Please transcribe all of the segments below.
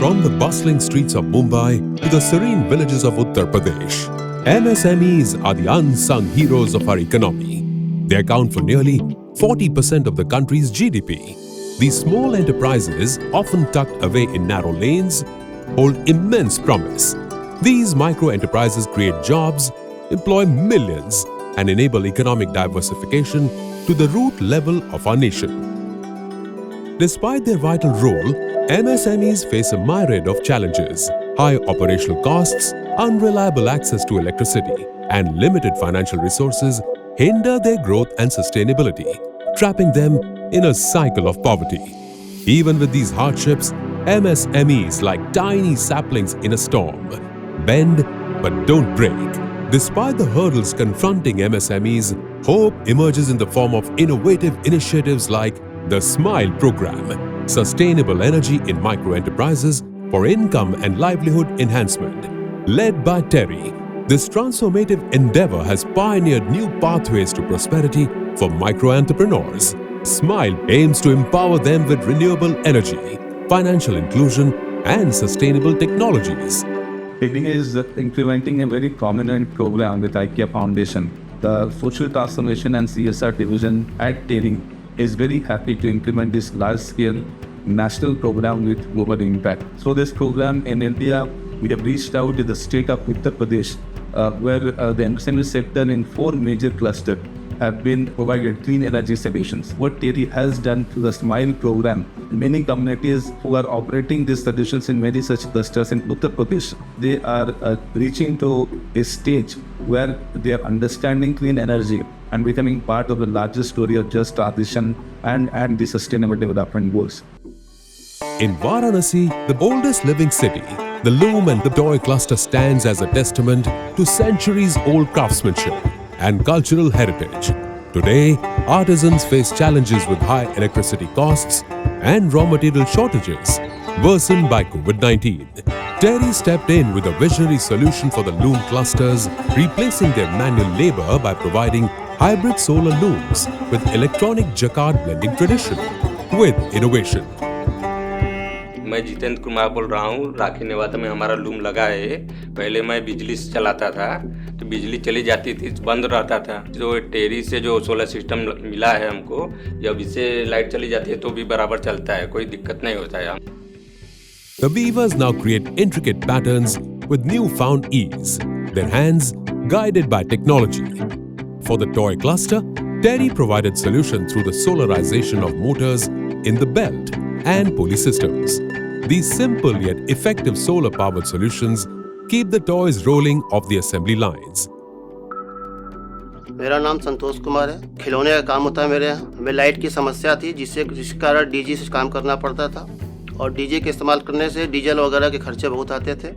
From the bustling streets of Mumbai to the serene villages of Uttar Pradesh, MSMEs are the unsung heroes of our economy. They account for nearly 40% of the country's GDP. These small enterprises, often tucked away in narrow lanes, hold immense promise. These micro-enterprises create jobs, employ millions, and enable economic diversification to the root level of our nation. Despite their vital role, MSMEs face a myriad of challenges. High operational costs, unreliable access to electricity, and limited financial resources hinder their growth and sustainability, trapping them in a cycle of poverty. Even with these hardships, MSMEs, like tiny saplings in a storm, bend but don't break. Despite the hurdles confronting MSMEs, hope emerges in the form of innovative initiatives like the SMILE program, Sustainable Energy in Micro-Enterprises for Income and Livelihood Enhancement. Led by TERI, this transformative endeavor has pioneered new pathways to prosperity for micro-entrepreneurs. SMILE aims to empower them with renewable energy, financial inclusion, and sustainable technologies. TERI is implementing a very prominent program with IKEA Foundation. The Social Transformation and CSR division at TERI is very happy to implement this large-scale national program with global impact. So this program in India, we have reached out to the state of Uttar Pradesh, where the MSME sector in 4 major clusters have been provided clean energy solutions. What TERI has done through the SMILE program, many communities who are operating these solutions in many such clusters in Uttar Pradesh, they are reaching to a stage where they are understanding clean energy and becoming part of the larger story of just transition and the sustainable development goals. In Varanasi, the oldest living city, the loom and the toy cluster stands as a testament to centuries-old craftsmanship and cultural heritage. Today, artisans face challenges with high electricity costs and raw material shortages worsened by COVID-19. TERI stepped in with a visionary solution for the loom clusters, replacing their manual labor by providing hybrid solar looms with electronic jacquard blending tradition with innovation. मैं जितेंद्र कुमार बोल रहा हूँ। राखी नेवादा में हमारा loom लगा है। पहले मैं बिजली से चलाता था, तो बिजली चली जाती थी, बंद रहता था। जो टेरी से जो सोलर सिस्टम मिला है हमको, जब इससे लाइट चली जाती है तो भी बराबर चलता है, कोई दिक्कत नहीं होता है। The weavers now create intricate patterns with newfound ease, their hands guided by technology. For the toy cluster, TERI provided solution through the solarization of motors in the belt and pulley systems. These simple yet effective solar-powered solutions keep the toys rolling off the assembly lines. मेरा नाम संतोष कुमार है। खिलौने का काम होता है मेरे यहाँ। हमें लाइट की समस्या थी, जिसके कारण डीजी से काम करना पड़ता था, और डीजे के इस्तेमाल करने से डीजल वगैरह के खर्चे बहुत आते थे।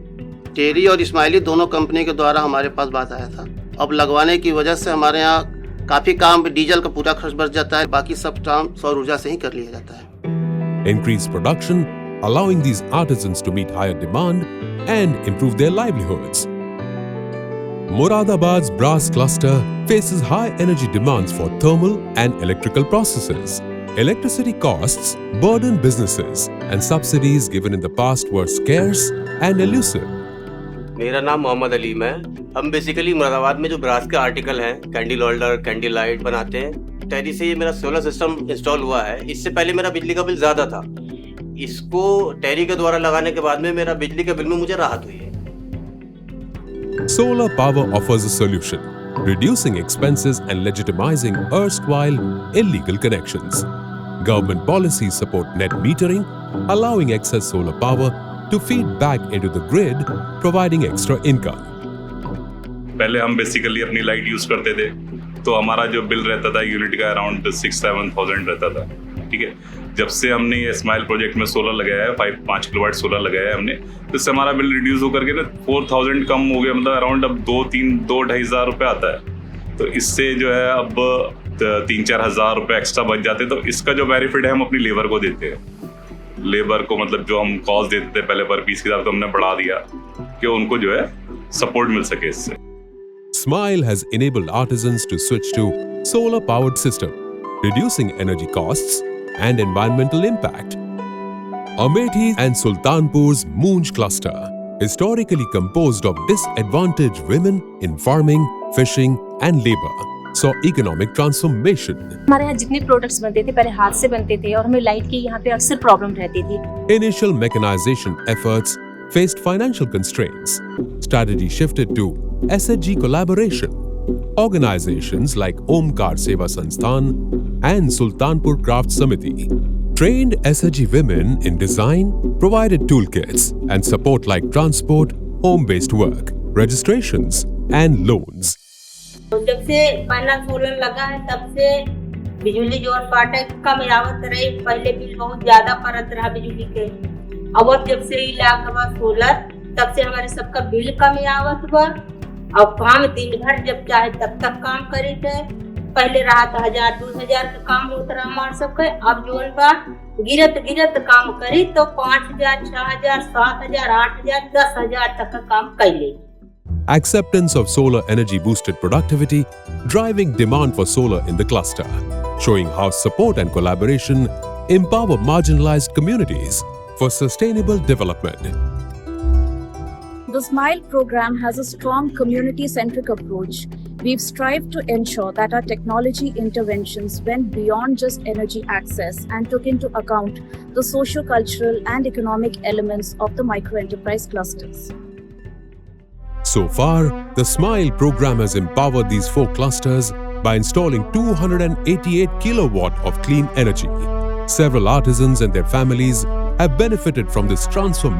टेरी और स्माइली दोनों कंपनी के द्वारा हमारे पास बात आया था। अब लगवाने की वजह से हमारे यहाँ काफ़ी काम डीजल का पूरा खर्च बच जाता है, बाकी सब काम सौर ऊर्जा से ही कर लिया जाता है। Increased production, allowing these artisans to meet higher demand and improve their livelihoods. Moradabad's brass cluster faces high energy demands for thermal and electrical processes. Electricity costs burden businesses, and subsidies given in the past were scarce and elusive. मेरा नाम मोहम्मद अलीम है। हम basically Moradabad में जो brass के article हैं, candle holder, candle light बनाते हैं। टेरी से ये मेरा सोलर सिस्टम इंस्टॉल हुआ है। इससे पहले मेरा बिजली का बिल ज़्यादा था। इसको टेरी के द्वारा लगाने के बाद में मेरा बिजली के बिल में मुझे राहत हुई है। Solar power offers a solution, reducing expenses and legitimizing erstwhile illegal connections. Government policies support net metering, allowing excess solar power to feed back into the grid, providing extra income. पहले हम basically अपनी light use करते थे, तो हमारा जो bill रहता था यूनिट का अराउंड 6-7,000 रहता था। ठीक है, जब से हमने ये स्माइल प्रोजेक्ट में सोलर लगाया है, 5 किलोवाट सोलर लगाया है हमने, तो इससे हमारा बिल रिड्यूस होकर के ना 4,000 कम हो गया। मतलब अराउंड अब 2-2-2.5 हज़ार रुपये आता है। तो इससे जो है अब 3-4 हज़ार रुपये एक्स्ट्रा बच जाते। तो इसका जो बेनिफिट है हम अपनी लेबर को देते हैं। लेबर को मतलब जो हम कॉस्ट देते थे पहले पर पीस के हिसाब, तो हमने बढ़ा दिया कि उनको जो है सपोर्ट मिल सके इससे। SMILE has enabled artisans to switch to solar-powered system, reducing energy costs and environmental impact. Amethi and Sultanpur's Moonj cluster, historically composed of disadvantaged women in farming, fishing and labor, saw economic transformation. हमारे यहाँ जितने products बनते थे पहले हाथ से बनते थे और हमें लाइट की यहाँ पे अक्सर प्रॉब्लम रहती थी. Initial mechanization efforts faced financial constraints. Strategy shifted to SHG collaboration. Organizations like Omkar Seva Sansthan and Sultanpur Craft Samiti trained SHG women in design, provided toolkits and support like transport, home-based work, registrations and loans. जब से panel solar लगा है तब से बिजली जो पाटे कम आवत रही. पहले बिल बहुत ज्यादा पड़त रहा बिजली के. अब जब से ही लगा सोलर तब से हमारे सबका बिल कम आवत बा और काम दिन भर जब चाहे तब तक काम करे थे. पहले रहा था 1000-2000 का काम होता रहा हमारे सबका. अब जो गिरत काम करी तो 5000, 6000, 7000, 8000, 10000 तक का काम कर ले. Acceptance of solar energy boosted productivity, driving demand for solar in the cluster, showing how support and collaboration empower marginalized communities for sustainable development. The SMILE program has a strong community-centric approach. We've strived to ensure that our technology interventions went beyond just energy access and took into account the socio-cultural and economic elements of the micro-enterprise clusters. So far, the SMILE program has empowered these 4 clusters by installing 288 kilowatt of clean energy. Several artisans and their families have benefited from this transformation.